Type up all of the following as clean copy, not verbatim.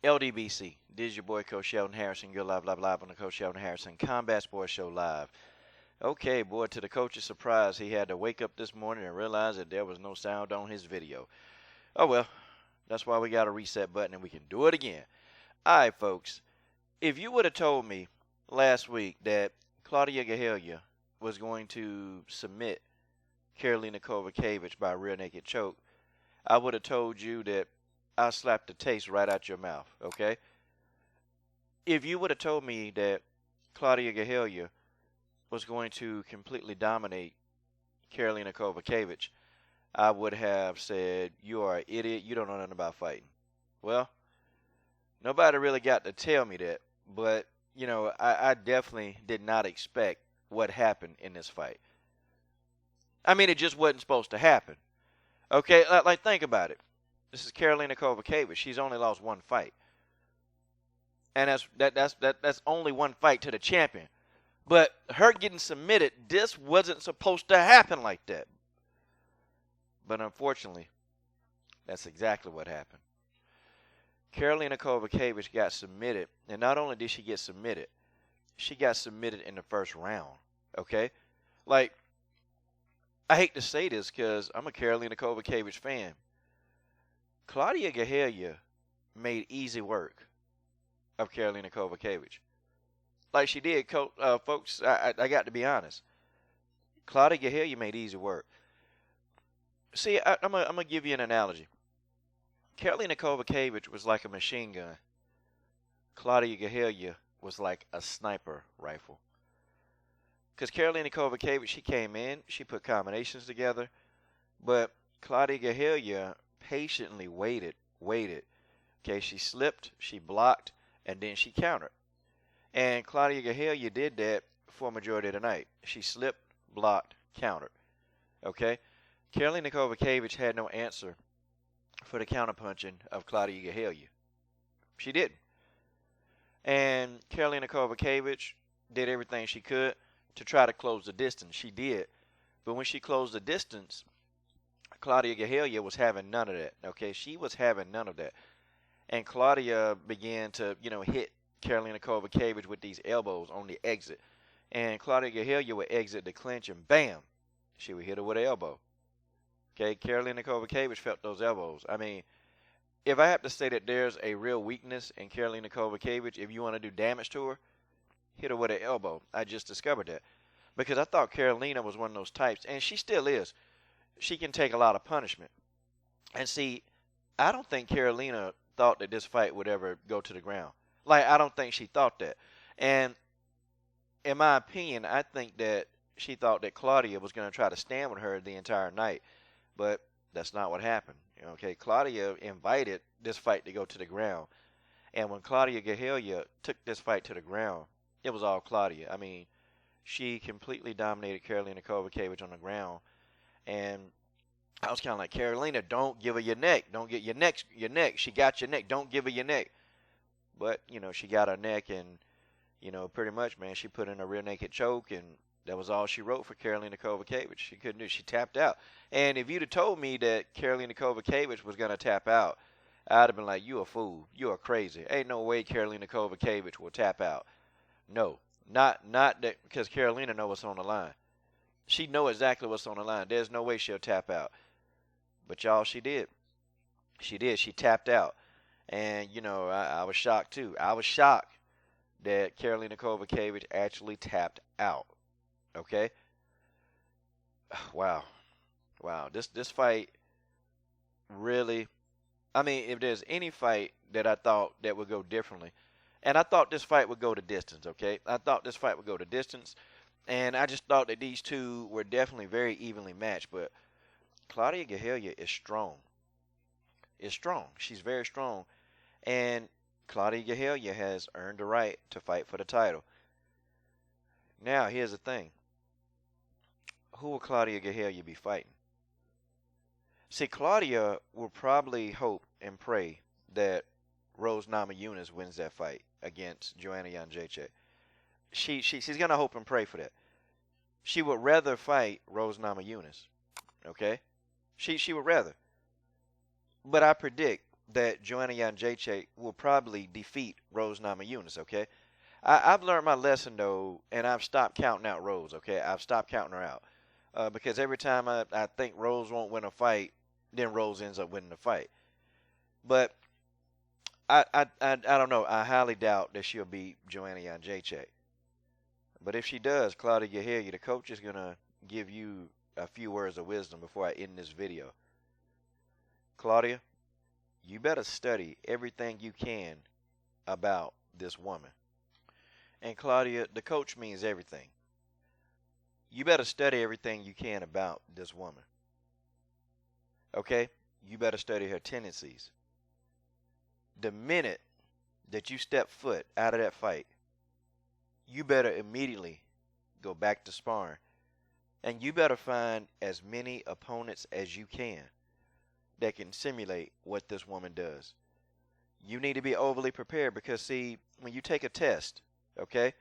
LDBC. This is your boy, Coach Sheldon Harrison. You're live on the Coach Sheldon Harrison Combat Sports Show live. Okay, boy, to the coach's surprise, he had to wake up this morning and realize that there was no sound on his video. Oh, well, that's why we got a reset button and we can do it again. All right, folks, if you would have told me last week that Claudia Gadelha was going to submit Karolina Kowalkiewicz by a rear naked choke, I would have told you that I slapped the taste right out your mouth, okay? If you would have told me that Claudia Gadelha was going to completely dominate Karolina Kowalkiewicz, I would have said, you are an idiot, you don't know nothing about fighting. Well, nobody really got to tell me that, but, I definitely did not expect what happened in this fight. I mean, it just wasn't supposed to happen. Okay, like think about it. This is Karolina Kowalkiewicz. She's only lost one fight, and that's only one fight to the champion. But her getting submitted, this wasn't supposed to happen like that. But unfortunately, that's exactly what happened. Karolina Kowalkiewicz got submitted, and not only did she get submitted, she got submitted in the first round. Okay, like I hate to say this because I'm a Karolina Kowalkiewicz fan. Claudia Gadelha made easy work of Karolina Kowalkiewicz. Like she did, folks, I got to be honest. Claudia Gadelha made easy work. See, I'm going to give you an analogy. Karolina Kowalkiewicz was like a machine gun. Claudia Gadelha was like a sniper rifle. Because Karolina Kowalkiewicz, she came in, she put combinations together, but Claudia Gadelha patiently waited. Okay, she slipped, she blocked, and then she countered. And Claudia Gadelha did that for a majority of the night. She slipped, blocked, countered. Okay? Karolina Kowalkiewicz had no answer for the counterpunching of Claudia Gadelha. She didn't. And Karolina Kowalkiewicz did everything she could to try to close the distance. She did. But when she closed the distance, Claudia Gadelha was having none of that. Okay, she was having none of that. And Claudia began to, hit Karolina Kowalkiewicz with these elbows on the exit. And Claudia Gadelha would exit the clinch and bam, she would hit her with an elbow. Okay, Karolina Kowalkiewicz felt those elbows. I mean, if I have to say that there's a real weakness in Karolina Kowalkiewicz, if you want to do damage to her, hit her with an elbow. I just discovered that. Because I thought Karolina was one of those types, and she still is. She can take a lot of punishment. And see, I don't think Karolina thought that this fight would ever go to the ground. Like, I don't think she thought that. And in my opinion, I think that she thought that Claudia was going to try to stand with her the entire night. But that's not what happened. Okay, Claudia invited this fight to go to the ground. And when Claudia Gadelha took this fight to the ground, it was all Claudia. I mean, she completely dominated Karolina Kowalkiewicz on the ground. And I was kind of like, Karolina, don't give her your neck. Don't get your neck. She got your neck. Don't give her your neck. But, she got her neck and, pretty much, man, she put in a rear naked choke and that was all she wrote for Karolina Kowalkiewicz. She couldn't do it. She tapped out. And if you'd have told me that Karolina Kowalkiewicz was going to tap out, I'd have been like, you a fool. You are crazy. Ain't no way Karolina Kowalkiewicz will tap out. No. Not that because Karolina knows what's on the line. She know exactly what's on the line. There's no way she'll tap out. But y'all, she did. She did. She tapped out. And, I was shocked too. I was shocked that Karolina Kowalkiewicz actually tapped out. Okay? Wow. This fight really, I mean, if there's any fight that I thought that would go differently, and I thought this fight would go the distance, okay? I thought this fight would go the distance. And I just thought that these two were definitely very evenly matched. But Claudia Gadelha is strong. She's very strong. And Claudia Gadelha has earned the right to fight for the title. Now, here's the thing. Who will Claudia Gadelha be fighting? See, Claudia will probably hope and pray that Rose Namajunas wins that fight against Joanna Jędrzejczyk. She's going to hope and pray for that. She would rather fight Rose Namajunas. Okay? She would rather. But I predict that Joanna Jędrzejczyk will probably defeat Rose Namajunas, okay? I've learned my lesson, though, and I've stopped counting out Rose, okay? I've stopped counting her out. Because every time I think Rose won't win a fight, then Rose ends up winning the fight. But I don't know. I highly doubt that she'll beat Joanna Jędrzejczyk. But if she does, Claudia Gadelha, the coach, is going to give you a few words of wisdom before I end this video. Claudia, you better study everything you can about this woman. And Claudia, the coach means everything. You better study everything you can about this woman. Okay? You better study her tendencies. The minute that you step foot out of that fight, you better immediately go back to sparring. And you better find as many opponents as you can that can simulate what this woman does. You need to be overly prepared because, see, when you take a test, okay,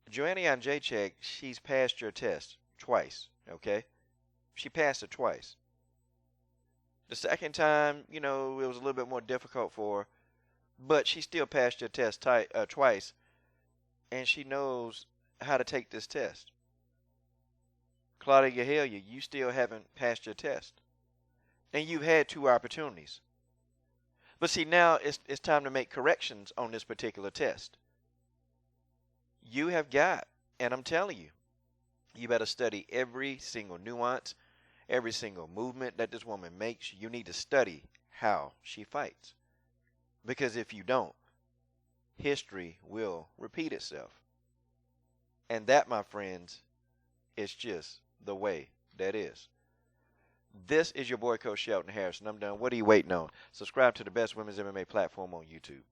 Joanna Jędrzejczyk, she's passed your test twice, okay? She passed it twice. The second time, it was a little bit more difficult for her, but she still passed your test twice, and she knows how to take this test. Claudia Gadelha, you still haven't passed your test. And you've had 2 opportunities. But see, now it's time to make corrections on this particular test. You have got, and I'm telling you, you better study every single nuance, every single movement that this woman makes. You need to study how she fights. Because if you don't, history will repeat itself. And that, my friends, is just the way that is. This is your boy, Coach Shelton Harrison. I'm done. What are you waiting on? Subscribe to the best women's MMA platform on YouTube.